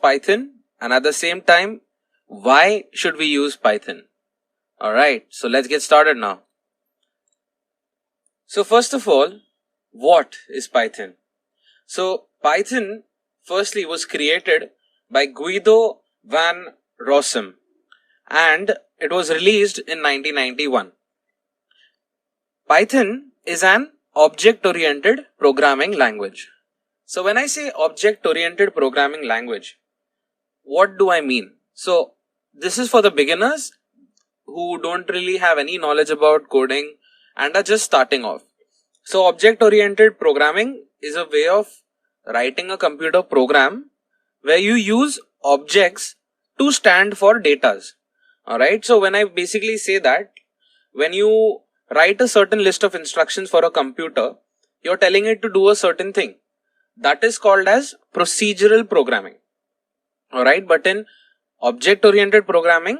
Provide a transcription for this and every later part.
Python, and at the same time, why should we use Python? Alright, so let's get started now. So first of all, what is Python? So Python firstly was created by Guido van Rossum and it was released in 1991. Python is an object-oriented programming language. So when I say object-oriented programming language, what do I mean? So this is for the beginners who don't really have any knowledge about coding and are just starting off. So object-oriented programming is a way of writing a computer program where you use objects to stand for datas. Alright, so when I basically say that, when you write a certain list of instructions for a computer, you're telling it to do a certain thing. That is called as procedural programming. Alright, but in object-oriented programming,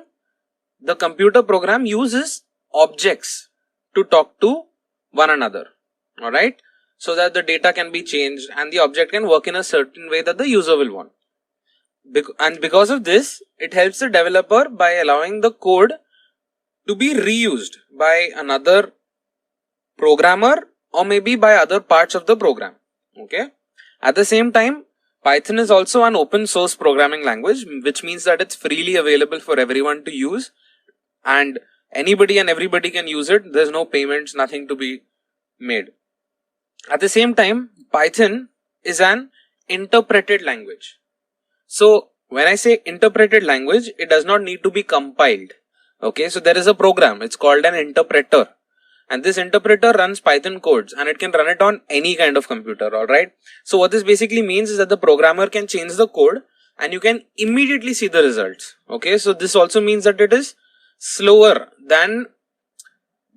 the computer program uses objects to talk to one another. Alright, so that the data can be changed and the object can work in a certain way that the user will want. And because of this, it helps the developer by allowing the code to be reused by another programmer or maybe by other parts of the program. Okay. At the same time, Python is also an open source programming language, which means that it's freely available for everyone to use and anybody and everybody can use it. There's no payments, nothing to be made. At the same time, Python is an interpreted language. So when I say interpreted language, it does not need to be compiled. Okay, so there is a program, it's called an interpreter. And this interpreter runs Python codes and it can run it on any kind of computer, alright. So what this basically means is that the programmer can change the code and you can immediately see the results. Okay, so this also means that it is slower than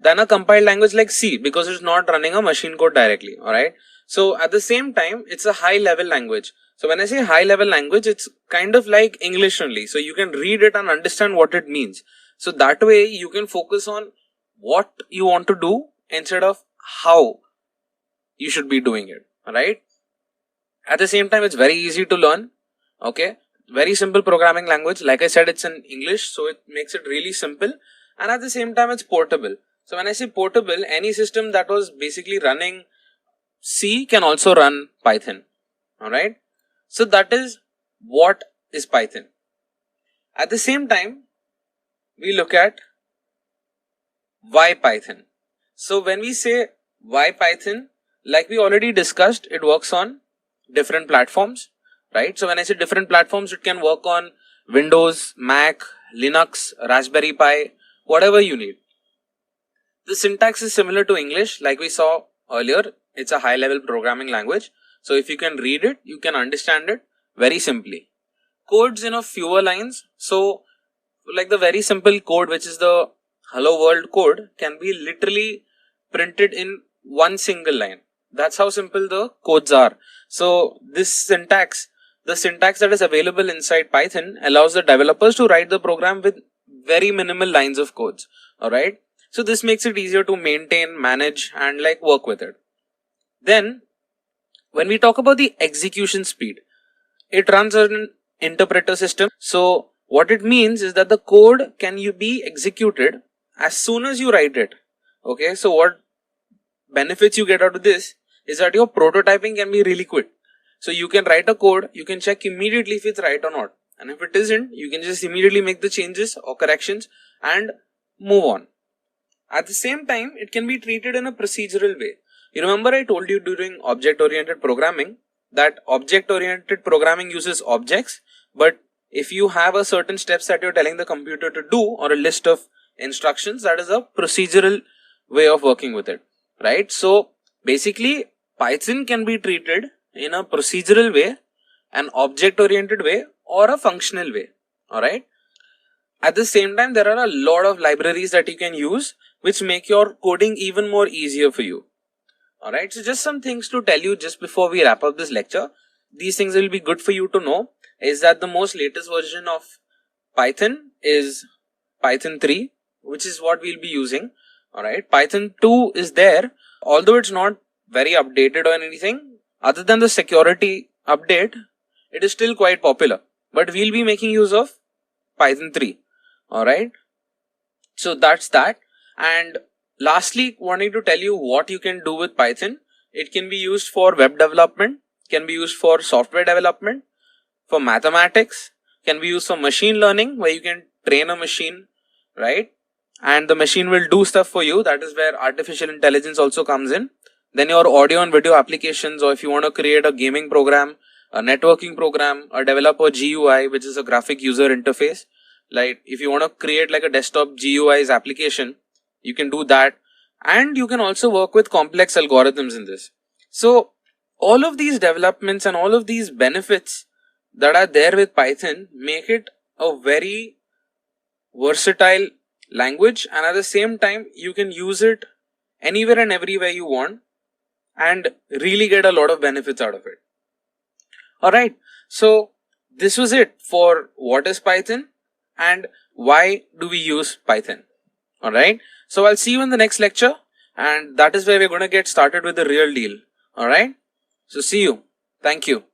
a compiled language like C because it's not running a machine code directly, alright. So at the same time, it's a high level language. So when I say high level language, it's kind of like English only. So you can read it and understand what it means. So that way you can focus on what you want to do instead of how you should be doing it. Alright. At the same time, it's very easy to learn. Okay. Very simple programming language. Like I said, it's in English. So it makes it really simple. And at the same time, it's portable. So when I say portable, any system that was basically running C can also run Python. Alright. So that is what is Python. At the same time, we look at why Python. So when we say why Python, like we already discussed, it works on different platforms, right? So when I say different platforms, it can work on Windows, Mac, Linux, Raspberry Pi, whatever you need. The syntax is similar to English, like we saw earlier. It's a high level programming language. So if you can read it, you can understand it very simply. Codes in a fewer lines. So like the very simple code, which is the hello world code, can be literally printed in one single line. That's how simple the codes are. So this syntax, the syntax that is available inside Python allows the developers to write the program with very minimal lines of codes. Alright. So this makes it easier to maintain, manage and like work with it. Then when we talk about the execution speed, it runs on an interpreter system. So what it means is that the code can be executed as soon as you write it. Okay, so what benefits you get out of this is that your prototyping can be really quick. So you can write a code, you can check immediately if it's right or not. And if it isn't, you can just immediately make the changes or corrections and move on. At the same time, it can be treated in a procedural way. You remember I told you during object-oriented programming that object-oriented programming uses objects, but if you have a certain steps that you're telling the computer to do or a list of instructions, that is a procedural way of working with it, right? So basically Python can be treated in a procedural way, an object-oriented way or a functional way, alright? At the same time, there are a lot of libraries that you can use which make your coding even more easier for you. Alright, so just some things to tell you just before we wrap up this lecture. These things will be good for you to know is that the most latest version of Python is Python 3, which is what we'll be using. Alright, Python 2 is there, although it's not very updated or anything. Other than the security update, it is still quite popular. but we'll be making use of Python 3. Alright, so that's that. And lastly, wanting to tell you what you can do with Python. It can be used for web development, can be used for software development, for mathematics, can be used for machine learning, where you can train a machine, right? And the machine will do stuff for you. That is where artificial intelligence also comes in. Then your audio and video applications, or if you want to create a gaming program, a networking program, a developer GUI, which is a graphic user interface. Like if you want to create like a desktop GUI's application, you can do that. And you can also work with complex algorithms in this. So all of these developments and all of these benefits that are there with Python make it a very versatile language, and at the same time you can use it anywhere and everywhere you want and really get a lot of benefits out of it. Alright, so this was it for what is Python and why do we use Python. Alright, so I'll see you in the next lecture, and that is where we're going to get started with the real deal. Alright, so see you. Thank you.